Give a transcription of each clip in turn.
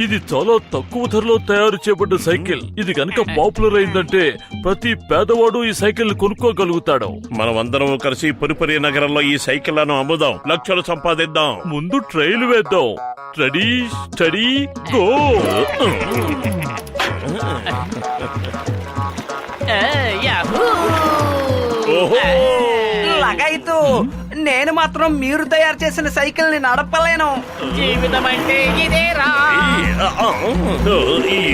ఇది చాలా తక్కువ ధరలో తయారు చేయబడ్డ సైకిల్. ఇది కనుక పాపులర్ అయిందంటే ప్రతి పేదవాడు ఈ సైకిల్ కొనుక్కోగలుగుతాడు. మనమందరం కలిసి పురిపురి నగరంలో ఈ సైకిళ్లను అమ్ముదాం, లక్షలు సంపాదిద్దాం. ముందు ట్రైల్ వేద్దాం. Ready steady go. లగైతూ నేను మాత్రం మీరు తయారు చేసిన సైకిల్ ని నడపలేను. జీవితం అంటే ఇదేరా.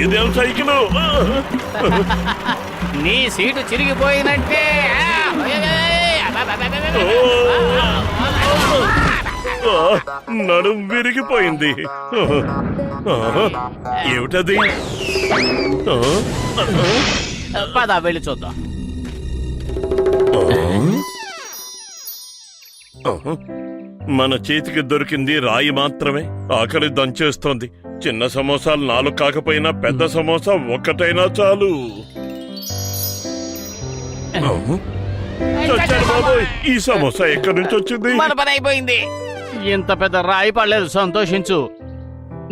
ఇదేం సైకిల్? నీ సీటు చిరిగిపోయినట్టే. నడుం విరిగిపోయింది. ఏమిటది? పద వెళ్ళి చూద్దాం. మన చేతికి దొరికింది రాయి మాత్రమే. ఆకలి దంచేస్తోంది. చిన్న సమోసాలు 4 కాకపోయినా పెద్ద సమోసా ఒక్కటైనా చాలు. చచ్చాను బాబోయ్, ఈ సమోసా ఎక్కడి నుంచి వచ్చింది? మన పని అయిపోయింది. ఇంత పెద్ద రాయి పడలేదు, సంతోషించు.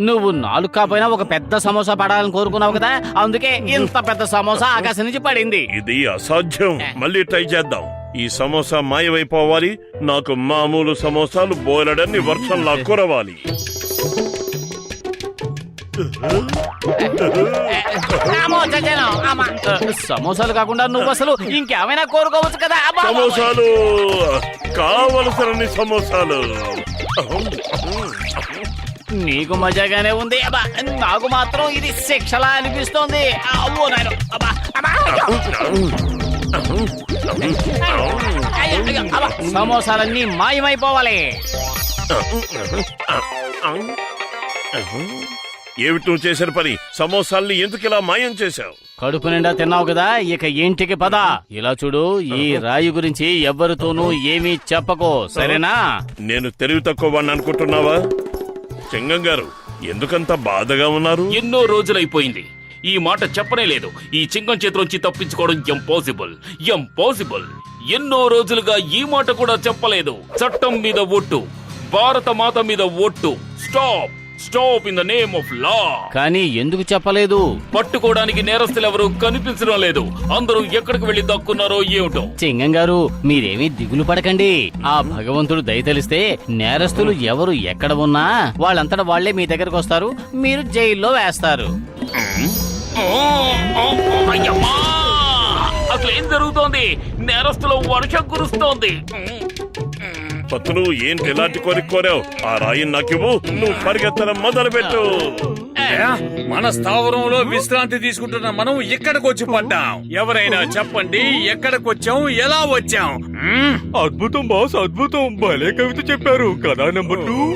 నువ్వు 4 కాపోయినా ఒక పెద్ద సమోసా పడాలని కోరుకున్నావు కదా, అందుకే ఇంత పెద్ద సమోసా ఆకాశం నుంచి పడింది. ఇది అసాధ్యం. మళ్ళీ ట్రై చేద్దాం. ఈ సమోసా మాయమైపోవాలి. నాకు మామూలు సమోసాలు బోలెడన్ని వర్షంలా కురవాలి. సమోసాలు కాకుండా నువ్వు అసలు ఇంకేమైనా కోరుకోవచ్చు కదా. సమోసాలు కావలసినన్ని సమోసాలు. నీకు మజాగానే ఉంది. నాకు మాత్రం ఇది శిక్షలా అనిపిస్తోంది. అబ్బో నాయనో. సమోసాలన్నీ మాయమైపోవాలి. ఏమిటి నువ్వు చేసిన పని? సమోసాల్ని ఎందుకు ఇలా మాయం చేశావు? కడుపు నిండా తిన్నావు కదా, ఇక ఇంటికి పద. ఇలా చూడు, ఈ రాయి గురించి ఎవ్వరితోనూ ఏమీ చెప్పకో, సరేనా? నేను తెలివి తక్కువ అనుకుంటున్నావా? సింగం గారు, ఎందుకంత బాధగా ఉన్నారు? ఎన్నో రోజులైపోయింది, ఈ మాట చెప్పనే లేదు. ఈ చింగం చేతిలోంచి తప్పించుకోవడం ఇంపాసిబుల్, ఇంపాసిబుల్. ఎన్నో రోజులుగా ఈ మాట కూడా చెప్పలేదు. చట్టం మీద ఒట్టు, భారత మాత మీద ఒట్టు. Stop, stop in the name of లా. కానీ ఎందుకు చెప్పలేదు? పట్టుకోవడానికి నేరస్తులు ఎవరు కనిపించడం లేదు. అందరూ ఎక్కడికి వెళ్లి దక్కున్నారో ఏమిటో. చింగం గారు, మీరేమీ దిగులు పడకండి. ఆ భగవంతుడు దయ తెలిస్తే నేరస్తులు ఎవరు ఎక్కడ ఉన్నా వాళ్ళంతటా వాళ్లే మీ దగ్గరకు వస్తారు, మీరు జైల్లో వేస్తారు. అయ్యమ్మా, అసలు ఏం జరుగుతోంది? నేరస్తుల వర్షం కురుస్తోంది. పత్తులు ఏంటి ఎలాంటి కోరిక కోరావు? ఆ రాయి నాకివ్వు, నువ్వు పరిగెత్తడం మొదలు పెట్టు. మన స్థావరంలో విశ్రాంతి తీసుకుంటున్న మనం ఎక్కడికి వచ్చి పడ్డాం? ఎవరైనా చెప్పండి, ఎక్కడికి వచ్చాం, ఎలా వచ్చాం? అద్భుతం బాస్, అద్భుతం. భలే కవిత చెప్పారు కదా. నెంబర్ 2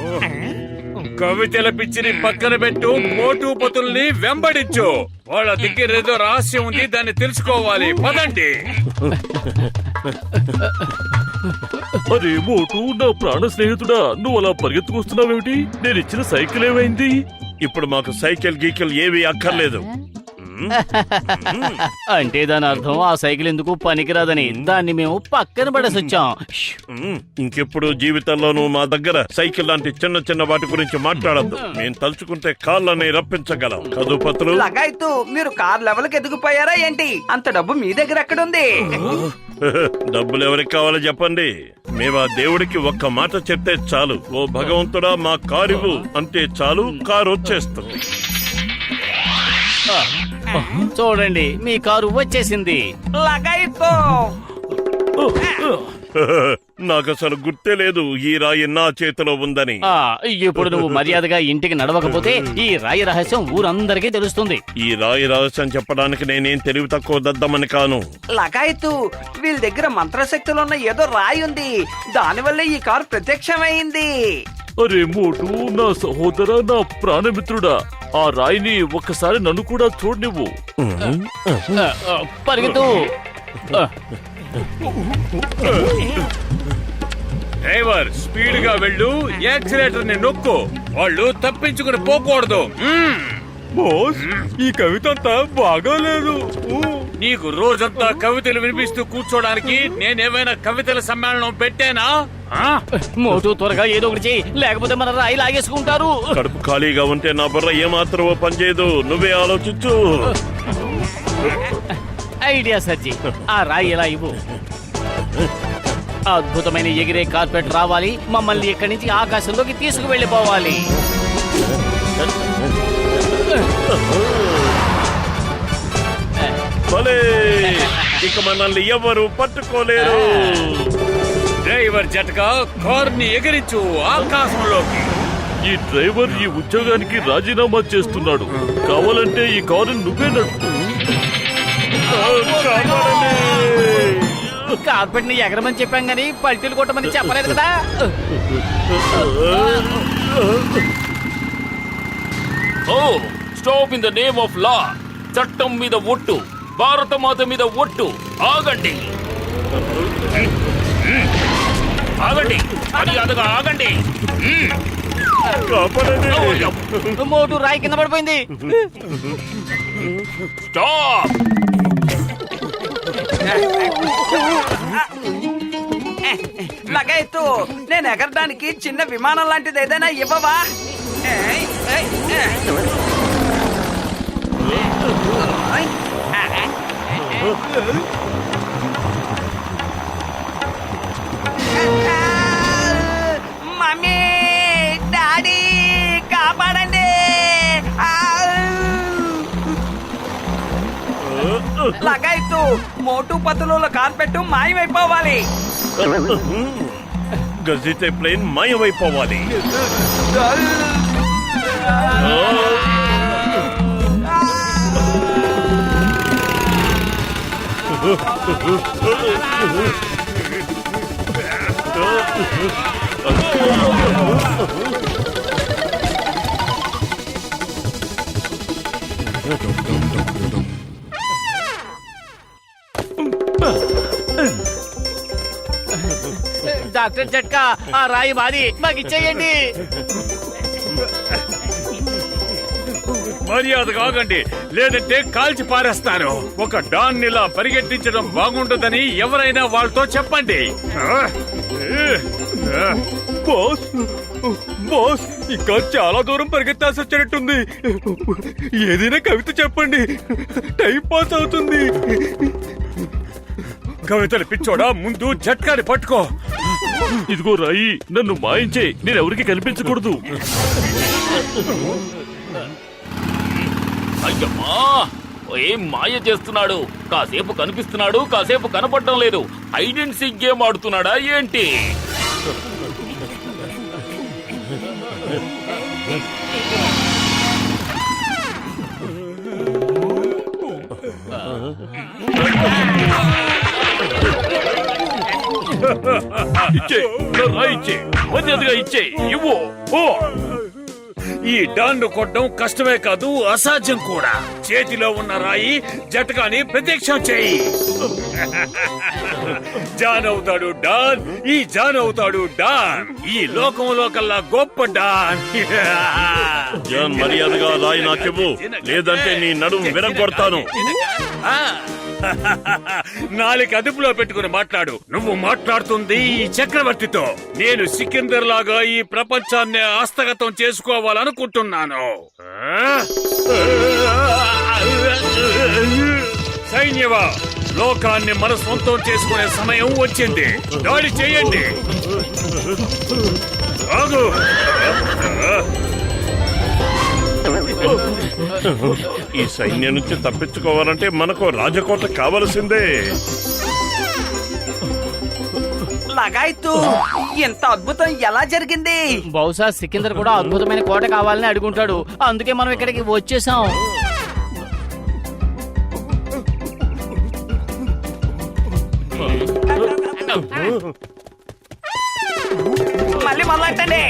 కవితల పిచ్చిని పక్కన పెట్టు, మోటు పతుల్ని వెంబడించు. వాళ్ళ దగ్గర ఏదో రహస్యం ఉంది, దాన్ని తెలుసుకోవాలి. పదండి. అరే మోటు, నా ప్రాణ స్నేహితుడా, నువ్వు అలా పరిగెత్తుకొస్తున్నావేమిటి? నేను ఇచ్చిన సైకిల్ ఏమైంది? ఇప్పుడు మాకు సైకిల్ గీకిల్ ఏవి అక్కర్లేదు. అంటే దాని అర్థం ఆ సైకిల్ ఎందుకు పనికిరాదని. దాన్ని మేము పక్కన పడేసొచ్చాం. ఇంకెప్పుడు జీవితంలో నువ్వు మా దగ్గర సైకిల్ లాంటి చిన్న చిన్న వాటి గురించి మాట్లాడద్దు. మేము తలుచుకుంటే కాళ్ళని రప్పించగలం. కదు పత్రులు. లగాయతూ, మీరు కార్ లెవెల్కి ఎదిగిపోయారా ఏంటి? అంత డబ్బు మీ దగ్గర ఎక్కడుంది? డబ్బులు ఎవరికి కావాలో చెప్పండి. మేము ఆ దేవుడికి ఒక్క మాట చెప్తే చాలు, ఓ భగవంతుడా మా కారు అంటే చాలు, కారు వచ్చేస్తుంది. చూడండి, మీ కారు వచ్చేసింది. లగాయతూ, నాకు అసలు గుర్తే లేదు ఈ రాయి నా చేతిలో ఉందని. ఇప్పుడు నువ్వు మర్యాదగా ఇంటికి నడవకపోతే ఈ రాయి రహస్యం ఊరందరికీ తెలుస్తుంది. ఈ రాయి రహస్యం చెప్పడానికి నేనేం తెలివి తక్కువ దద్దమని కాను. లగాయతూ, వీళ్ళ దగ్గర మంత్రశక్తులున్న ఏదో రాయి ఉంది, దానివల్ల ఈ కారు ప్రత్యక్షమైంది. అరే మోటు, నా సహోదర, నా ప్రాణమిత్రుడా, ఆ రాయిని ఒక్కసారి నన్ను కూడా చూడనివ్వు. పరిగెత్తు. డ్రైవర్, స్పీడ్ గా వెళ్ళు, యాక్సిలేటర్ ని నొక్కు. వాళ్ళు తప్పించుకుని పోకూడదు. బాస్, ఈ కవిత అంతా బాగాలేదు. నీకు రోజంతా కవితలు వినిపిస్తూ కూర్చోడానికి నేనేమైనా కవితల సమ్మేళనం పెట్టానా? ఆ? మోటు త్వరగా ఏదో ఒకటి చెయ్యి, లేకపోతే మన రాయి లాగేసుకుంటారు. కడుపు ఖాళీగా ఉంటే నా బుర్ర ఏమాత్రమో పనిచేయదు. నువ్వే ఆలోచించు. ఐడియా సజ్జి, ఆ రాయి ఎలా ఇవ్వు. అద్భుతమైన ఎగిరే కార్పెట్ రావాలి, మమ్మల్ని ఇక్కడి నుంచి ఆకాశంలోకి తీసుకువెళ్ళిపోవాలి. భలే, ఇక మనల్ని ఎవరు పట్టుకోలేరు. డ్రైవర్ జట్కా కార్ని ఎగిరించు ఆకాశంలోకి. ఈ డ్రైవర్ ఈ ఉద్యోగానికి రాజీనామా చేస్తున్నాడు. కావాలంటే ఈ కారు నువ్వే నడుపు. కాపాడండి. కార్పెట్ ని ఎగరమని చెప్పాం గానీ పల్టీలు కొట్టమని చెప్పలేదు కదా. Oh stop in the name of law. చట్టం మీద ఒట్టు, భారత మాత మీద ఒట్టు. ఆగండి, ఆగండి, మర్యాదగా ఆగండి. కాపాడండి. మోటు రాయి కింద పడిపోయింది. స్టాప్. లగైతు, నేను ఎగరడానికి చిన్న విమానం లాంటిది ఏదైనా ఇవ్వవా? ఏయ్, ఏయ్, ఏయ్. మమ్మీ, డాడీ, కాపాడండి. లగైతు, మోటు పతుల కార్పెట్ మాయమైపోవాలి. గజితే ప్లేన్ మాయమైపోవాలి. డాక్టర్ జట్కా, ఆ రాయి మాది, మాకు ఇచ్చేయండి. మర్యాదగా ఆగండి, లేదంటే కాల్చి పారేస్తాను. ఒక డాన్ ఇలా పరిగెట్టించడం బాగుంటుందని ఎవరైనా వాళ్ళతో చెప్పండి. బాస్, బాస్, ఇంకా చాలా దూరం పరిగెత్తాల్సి వచ్చేటట్టుంది. ఏదైనా కవిత చెప్పండి, టైం పాస్ అవుతుంది. కవితలు పిచ్చోడా, ముందు జట్కాని పట్టుకో. ఇదిగో రాయి, నన్ను మాయించే, నేను ఎవరికి కనిపించకూడదు. అయ్యమ్మా, ఏం మాయ చేస్తున్నాడు? కాసేపు కనిపిస్తున్నాడు, కాసేపు కనపడడం లేదు. హైడ్ అండ్ సీక్ గేమ్ ఆడుతున్నాడా ఏంటి? ఇచ్చే, నా రాయి ఇచ్చే, మర్యాదగా ఇచ్చే, ఇవ్వు. ఓ, ఈ డాన్ను కొట్టడం కష్టమే కాదు, అసాధ్యం కూడా. చేతిలో ఉన్న రాయి జట్కాని ప్రత్యక్షం చేయి. జాన్ అవుతాడు డాన్, ఈ జాన్ అవుతాడు డాన్, ఈ లోకంలో కల్లా గొప్ప డాన్. జాన్, మర్యాదగా రాయి నాకివ్వు, లేదంటే నీ నడుము విరగొడతాను. నాలుగు అదుపులో పెట్టుకుని మాట్లాడు. నువ్వు మాట్లాడుతుంది ఈ చక్రవర్తితో. నేను సికిందర్ లాగా ఈ ప్రపంచాన్ని హస్తగతం చేసుకోవాలనుకుంటున్నాను. సైన్యవా, లోకాన్ని మన సొంతం చేసుకునే సమయం వచ్చింది. దాడి చేయండి. ఆగు. ఈ సైన్యం నుంచి తప్పించుకోవాలంటే మనకు రాజకోట కావలసిందే. లగాయతు, ఇంత అద్భుతం ఎలా జరిగింది? బహుశా సికిందర్ కూడా అద్భుతమైన కోట కావాలని అడుగుంటాడు, అందుకే మనం ఇక్కడికి వచ్చేసాం. మళ్ళీ మొదలెట్టండి.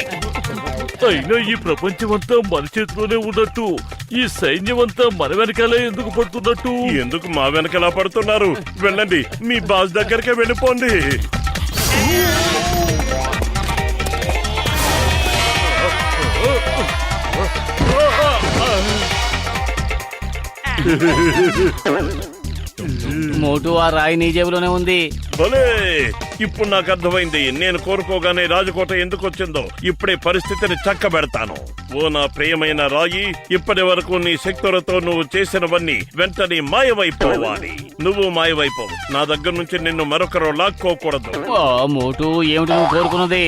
అయినా ఈ ప్రపంచమంతా మన చేతిలోనే ఉన్నట్టు ఈ సైన్యం అంతా మన వెనకాలే ఎందుకు పడుతున్నట్టు? ఎందుకు మా వెనకలా పడుతున్నారు? వెళ్ళండి, మీ బాస్ దగ్గరకే వెళ్ళిపోండి. మోటు, ఆ రాయి నీ జేబులోనే ఉంది. భలే, ఇప్పుడు నాకు అర్థమైంది నేను కోరుకోగానే రాజకోట ఎందుకు వచ్చిందో. ఇప్పుడే పరిస్థితిని చక్కబెడతాను. ఓ నా ప్రియమైన రాయి, ఇప్పటి వరకు నీ శక్తులతో నువ్వు చేసినవన్నీ వెంటనే మాయమైపోవాలి. నువ్వు మాయమైపోవు. నా దగ్గర నుంచి నిన్ను మరొకరు లాక్కోకూడదు. ఓ మోటు, ఏమిటి నువ్వు కోరుకున్నది?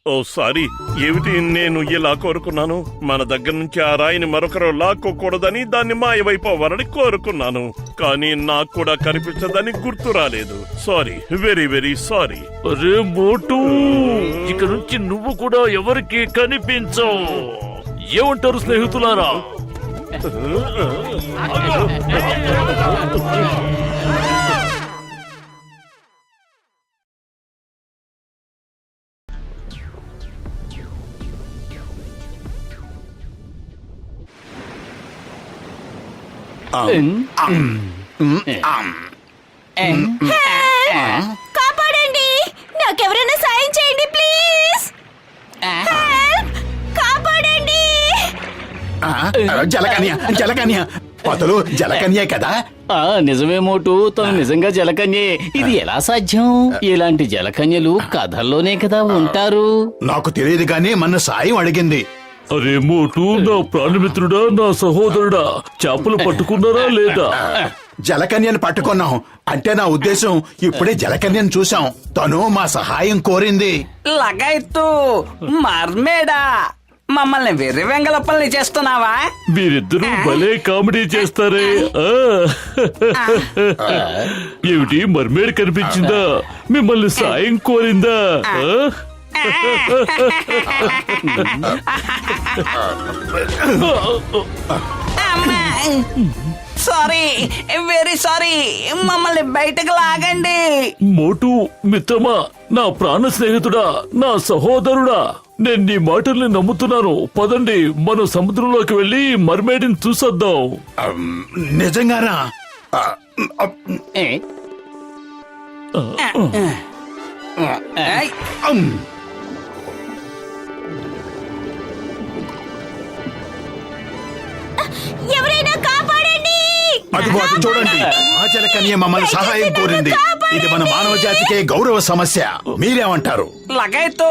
ఓ సారీ, ఏమిటి నేను ఇలా కోరుకున్నాను? మన దగ్గర నుంచి ఆ రాయిని మరొకరు లాక్కోకూడదని, దాన్ని మాయమైపోవాలని కోరుకున్నాను. కానీ నాకు కూడా కనిపించదని గుర్తు రాలేదు. Sorry, very very sorry. అరే మోటు, ఇక నుంచి నువ్వు కూడా ఎవరికి కనిపించవు. ఏమంటారు స్నేహితులారా? కాపాడండి, నాకెవరైనా సాయం చేయండి ప్లీజ్. కాపాడండి. జలకన్య పతులు జలకన్యే కదా? నిజమే మోటు, తను నిజంగా జలకన్యే. ఇది ఎలా సాధ్యం? ఇలాంటి జలకన్యలు కథల్లోనే కదా ఉంటారు. నాకు తెలియదు గానీ మన సాయం అడిగింది. అరే మోటు, నా ప్రాణమిత్రుడా, నా సహోదరుడా, చేపలు పట్టుకున్నారా లేదా? జలకన్యను పట్టుకున్నాం. అంటే నా ఉద్దేశం, ఇప్పుడే జలకన్యను చూసాం. తను మా సహాయం కోరింది. లగాయత్తు మర్మేడా, మమ్మల్ని వెర్రి వెంగళప్పల్ని చేస్తున్నావా? మీరిద్దరూ భలే కామెడీ చేస్తారే. ఏమిటి, మర్మేడ్ కనిపించిందా? మిమ్మల్ని సాయం కోరిందా? సారీ, వెరీ సారీ, మమ్మల్ని బయటకు లాగండి. మోటు మిత్రమా, నా ప్రాణ స్నేహితుడా, నా సహోదరుడా, నేను నీ మాటల్ని నమ్ముతున్నాను. పదండి, మనం సముద్రంలోకి వెళ్లి మర్మేడ్ని చూసొద్దాం. నిజంగానా? ఏయ్, ఎవరైనా కాపాడండి. అదిగో అటు చూడండి, ఆ జలకన్య మమ్మల్ని సహాయం కోరింది. ఇది మన మానవ జాతికే గౌరవ సమస్య. మీరేమంటారు? లగాయత్తు,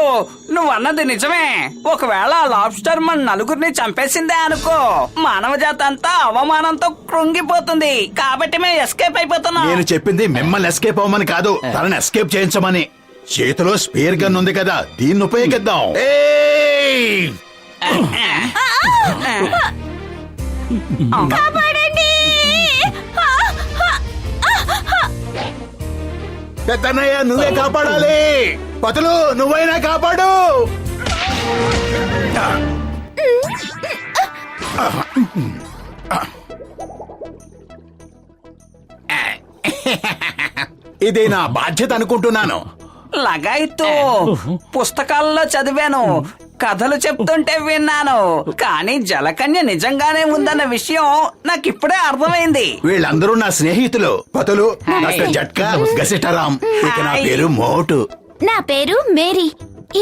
నువ్వు అన్నది నిజమే. ఒకవేళ లాబ్స్టర్ మన నలుగురిని చంపేసిందే అనుకో, మానవ జాతి అంతా అవమానంతో కృంగిపోతుంది. కాబట్టి మేము ఎస్కేప్ అయిపోతున్నాం. నేను చెప్పింది మిమ్మల్ని ఎస్కేప్ అవ్వమని కాదు, తనని ఎస్కేప్ చేయించమని. చేతిలో స్పేర్ గన్ ఉంది కదా, దీన్ని ఉపయోగిద్దాం. ఏయ్! కాపాడండి. పెద్దన్నయ్య, నువ్వే కాపాడాలి. పతులు, నువ్వైనా కాపాడు. ఇది నా బాధ్యత అనుకుంటున్నాను. లగాయత్తు, పుస్తకాల్లో చదివాను, కథలు చెప్తుంటే విన్నాను. కానీ జలకన్య నిజంగానే ఉందన్న విషయం నాకిప్పుడే అర్థమైంది. వీళ్ళందరూ నా స్నేహితులు. పతులు, డాక్టర్ జట్కా, గసిటరాం. ఇక నా పేరు మోటు. నా పేరు మేరీ.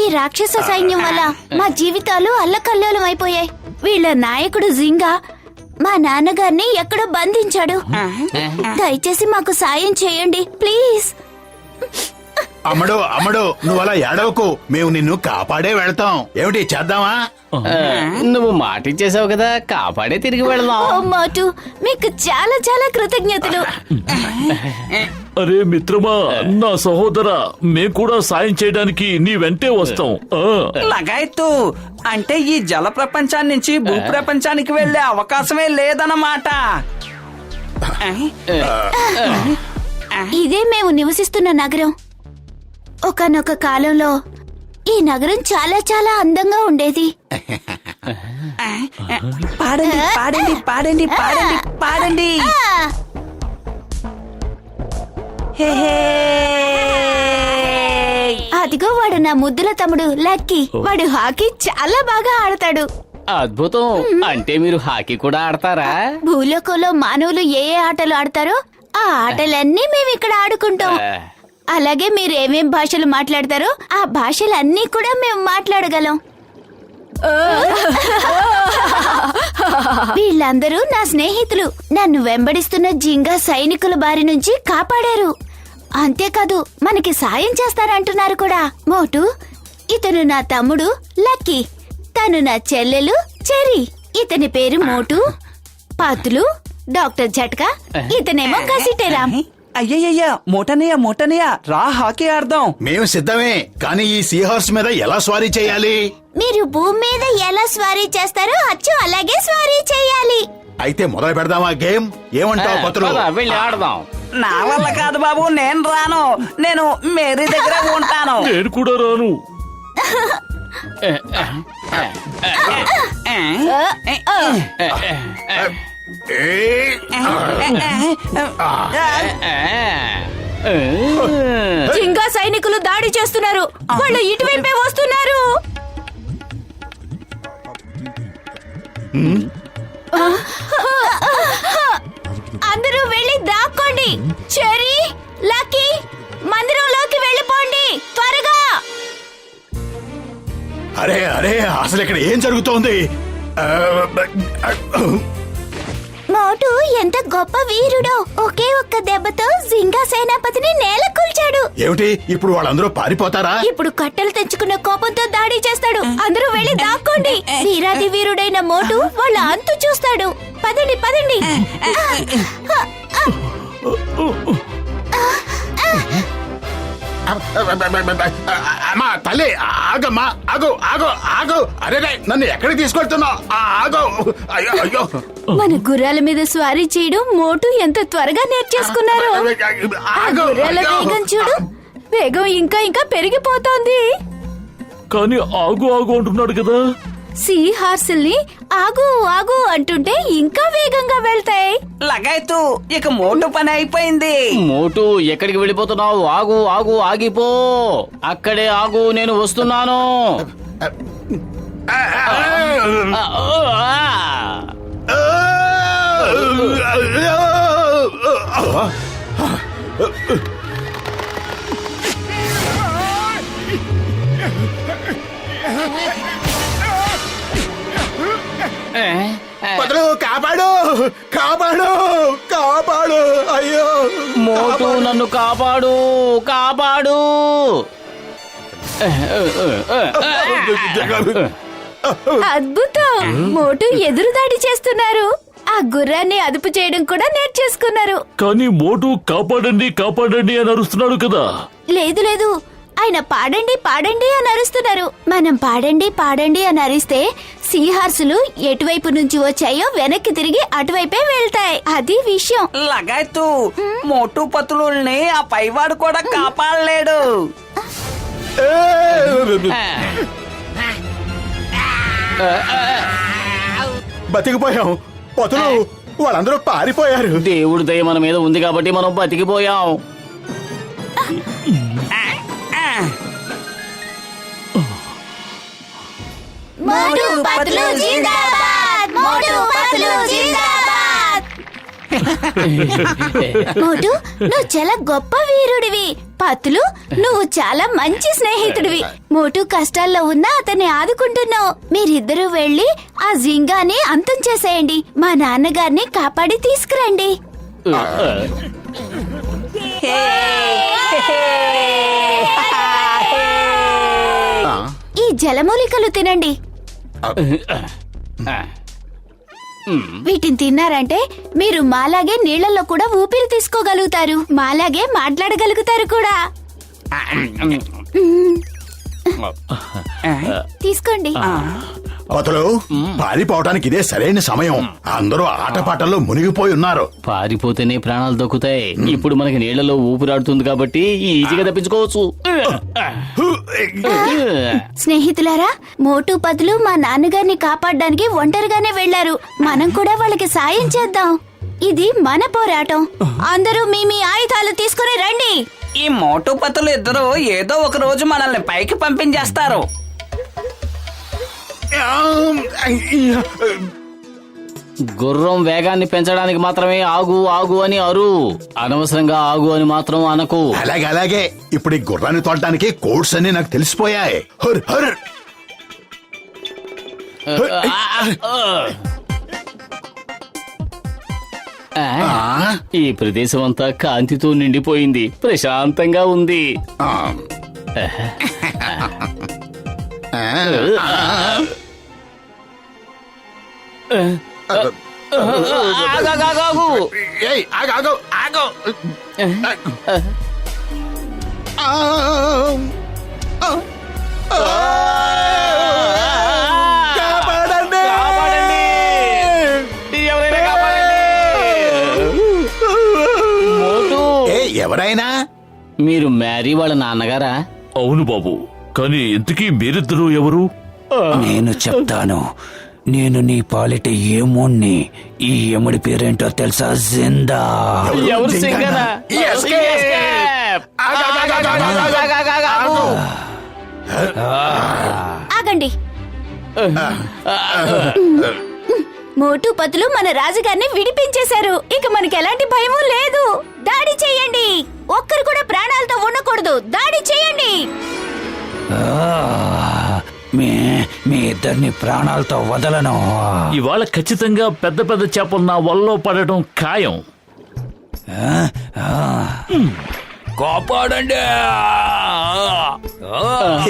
ఈ రాక్షస సైన్యం వల్ల మా జీవితాలు అల్లకల్లోలం అయిపోయాయి. వీళ్ళ నాయకుడు జింగా మా నాన్నగారిని ఎక్కడో బంధించాడు. దయచేసి మాకు సాయం చేయండి ప్లీజ్. అమ్మడు, అమ్మడు, నువ్వు అలా ఏడవకు. మేము నిన్ను కాపాడే వెళ్తాం. ఏమిటి, చేద్దామా? నువ్వు మాట ఇచ్చేసావు కదా, కాపాడే తిరిగి వెళదాం. ఓ మోటు, మీకు చాలా చాలా కృతజ్ఞతలు. అరే మిత్రమా, నా సహోదరా, మేం కూడా సాయం చేయడానికి నీ వెంటే వస్తాం. లగాయత్తు, అంటే ఈ జల ప్రపంచాన్ని నుంచి భూ ప్రపంచానికి వెళ్లే అవకాశమే లేదన్నమాట. ఇదే మేము నివసిస్తున్న నగరం. ఒకానొక కాలంలో ఈ నగరం చాలా చాలా అందంగా ఉండేది. పాడండి, పాడండి, పాడండి, పాడండి, పాడండి. హే హే. అదిగో వాడు నా ముద్దుల తమ్ముడు లక్కీ. వాడు హాకీ చాలా బాగా ఆడతాడు. అద్భుతం. అంటే మీరు హాకీ కూడా ఆడతారా? భూలోకంలో మానవులు ఏ ఏ ఆటలు ఆడతారో ఆ ఆటలన్నీ మేము ఇక్కడ ఆడుకుంటాం. అలాగే మీరు ఏమేం భాషలు మాట్లాడతారో ఆ భాషలన్నీ కూడా మేము మాట్లాడగలం. వీళ్ళందరూ నా స్నేహితులు. నన్ను వెంబడిస్తున్న జింగా సైనికుల బారి నుంచి కాపాడారు. అంతేకాదు మనకి సాయం చేస్తారంటున్నారు కూడా. మోటు, ఇతను నా తమ్ముడు లక్కీ. తను నా చెల్లెలు చెరి. ఇతని పేరు మోటు. పాతులు డాక్టర్ జట్కా. ఇతనేమో కసిటేరామ్. అయ్యయ్యా, మోటనయ్య రా హాకీ ఆడదాం. మేము సిద్ధమే, కానీ ఈ సీ హార్స్ మీద ఎలా స్వారీ చేయాలి? మీరు భూమి మీద ఎలా స్వారీ చేస్తారో అచ్చు అలాగే స్వారీ చేయాలి. అయితే మొదలు పెడదామా గేమ్? ఏమంటావు పతులు? పద, వెళ్ళి ఆడదాం. నా వల్ల కాదు బాబు, నేను రాను. నేను మేరీ దగ్గర ఉంటాను. నేను కూడా రాను. ఏయ్! జింగా సైనికులు దాడి చేస్తున్నారు. వాళ్ళు ఇటువైపే వస్తున్నారు. అందరూ వెళ్ళి దాక్కోండి. చెరీ, లక్కీ, మందిరంలోకి వెళ్ళిపోండి త్వరగా. అరే అరే, అసలు ఇక్కడ ఏం జరుగుతోంది? మోటు ఎంత గొప్ప వీరుడో. ఒకే ఒక్క దెబ్బతో జింగా సేనాపతిని నేల కూల్చాడు. ఏమిటి ఇప్పుడు వాళ్ళందరూ పారిపోతారా? ఇప్పుడు కట్టెలు తెచ్చుకున్న కోపంతో దాడి చేస్తాడు. అందరూ వెళ్ళి దాక్కోండి. వీరాది వీరుడైన మోటు వాళ్ళ అంతు చూస్తాడు. పదండి పదండి. అమ్మా తల్లి, ఆగమ్మా, ఆగు ఆగు ఆగు. అరే నన్ను ఎక్కడికి తీసుకెళ్తున్నావు? ఆగు. అయ్యో అయ్యో. మన గుర్రాల మీద స్వారీ చేయడం మోటు ఎంత త్వరగా నేర్చేసుకున్నారు. ఆ ఆగు. గుర్రాల వేగం చూడు. వేగం ఇంకా ఇంకా పెరిగిపోతోంది. కానీ ఆగు ఆగు అంటున్నాడు కదా. సీ హార్సుల్ని ఆగు ఆగు అంటుంటే ఇంకా వేగంగా వెళ్తాయి. లగాయతు, ఇక మోటు పని అయిపోయింది. మోటు, ఎక్కడికి వెళ్ళిపోతున్నావు? ఆగు ఆగు, ఆగిపో. అక్కడే ఆగు, నేను వస్తున్నాను. పతులు, కాపాడు కాపాడు కాపాడు. అయ్యో మోటు, నన్ను కాపాడు కాపాడు. అద్భుతం. మోటు ఎదురుదాడి చేస్తున్నారు. ఆ గుర్రాన్ని అదుపు చేయడం కూడా నేర్చేసుకున్నారు. కానీ మోటు కాపాడండి కాపాడండి అని అరుస్తున్నాడు కదా. లేదు లేదు, ఆయన పాడండి పాడండి అని అరుస్తున్నారు. మనం పాడండి పాడండి అని అరిస్తే సీహార్సులు ఎటువైపు నుంచి వచ్చాయో వెనక్కి తిరిగి అటువైపే వెళ్తాయి. అది విషయం. లగాయతు, మోటు పతులుల్ని ఆ పైవాడు కూడా కాపాడలేడు. బతికిపోయాం పతులు. వాళ్ళందరూ పారిపోయారు. దేవుడి దయ మన మీద ఉంది కాబట్టి మనం బతికిపోయాం. మోటు పతులు జిందాబాద్. మోటు పతులు జిందాబాద్. మోటు, నువ్వు చాలా గొప్ప వీరుడివి. పతులు, నువ్వు చాలా మంచి స్నేహితుడివి. మోటు కష్టాల్లో ఉన్నా అతన్ని ఆదుకుంటున్నావు. మీరిద్దరూ వెళ్లి ఆ జింగాని అంతం చేసేయండి. మా నాన్నగారిని కాపాడి తీసుకురండి. ఈ జలమూలికలు తినండి. వీటిని తిన్నారంటే మీరు మాలాగే నీళ్లలో కూడా ఊపిరి తీసుకోగలుగుతారు. మాలాగే మాట్లాడగలుగుతారు కూడా. తీసుకోండి. పతులు, పారిపోవటానికి ఇదే సరైన సమయం. అందరూ ఆటపాటల్లో మునిగిపోయి ఉన్నారు. పారిపోతేనే ప్రాణాలు దక్కుతాయి. ఇప్పుడు మనకి నీళ్లలో ఊపిరాడుతుంది కాబట్టి ఈజీగా తప్పించుకోవచ్చు. స్నేహితులారా, మోటు పతులు మా నాన్నగారిని కాపాడడానికి ఒంటరిగానే వెళ్లారు. మనం కూడా వాళ్ళకి సాయం చేద్దాం. ఇది మన పోరాటం. అందరూ మీ మీ ఆయుధాలు తీసుకుని రండి. ఈ మోటు పతులు ఇద్దరు ఏదో ఒక రోజు మనల్ని పైకి పంపించేస్తారు. గుర్రం వేగాన్ని పెంచడానికి మాత్రమే ఆగు ఆగు అని అరు. అనవసరంగా ఆగు అని మాత్రం అనకు. అలాగే అలాగే. ఇప్పుడు ఈ గుర్రాన్ని తోడటానికి కోడ్స్ అన్ని నాకు తెలిసిపోయాయి. Her her. ఈ ప్రదేశం అంతా కాంతితో నిండిపోయింది, ప్రశాంతంగా ఉంది. ఆగు. ఏయ్, ఆగు, ఆగు, ఆగు. కాపాడండి! ఎవరైనా కాపాడండి. మోటు, ఏయ్, ఎవరైనా మీరు మ్యారీ వాళ్ళ నాన్నగారా? అవును బాబు, కానీ ఇంతకీ మీరిద్దరూ ఎవరు? నేను చెప్తాను. నేను నీ పాలిట యముణ్ణి. ఈ యముడి పేరేంటో తెలుసా? జిందా. ఎవరు సింగనా? Escape! ఆగండి. మోటు పతులు మన రాజుగారిని విడిపించేశారు. ఇక మనకి ఎలాంటి భయమూ లేదు. దాడి చేయండి. ఒక్కరు కూడా ప్రాణాలతో ఉండకూడదు. దాడి చేయండి. మీ ఇద్దరిని ప్రాణాలతో వదలను. ఇవాళ ఖచ్చితంగా పెద్ద పెద్ద చేపలు నా వలలో పడటం ఖాయం. కాపాడండి.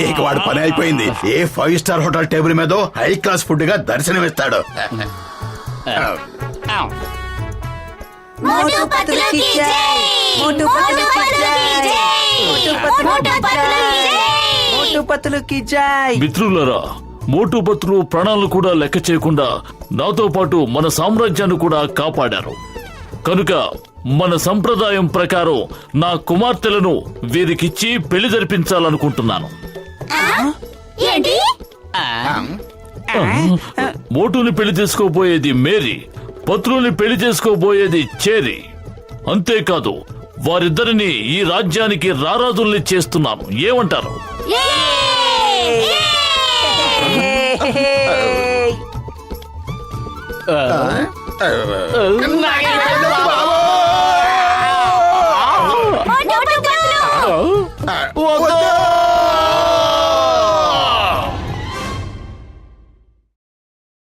ఇక వాడి పని అయిపోయింది. ఏ 5 స్టార్ హోటల్ టేబుల్ మీద హై క్లాస్ ఫుడ్ గా దర్శనమిస్తాడు. మోటు పతులకి జై! మోటు పతులకి జై! మోటు పతులకి జై! మిత్రులరా, మోటు పత్రులు ప్రాణాలను కూడా లెక్క చేయకుండా నాతో పాటు మన సామ్రాజ్యాన్ని కూడా కాపాడారు. కనుక మన సంప్రదాయం ప్రకారం నా కుమార్తెలను వీరికిచ్చి పెళ్లి జరిపించాలనుకుంటున్నాను. ఏంటి? మోటుని పెళ్లి చేసుకోబోయేది మేరీ, పత్రుని పెళ్లి చేసుకోబోయేది చేరి. అంతేకాదు, వారిద్దరిని ఈ రాజ్యానికి రారాజుల్ని చేస్తున్నాను. ఏమంటారు? మోటు పతులు! వద్దు!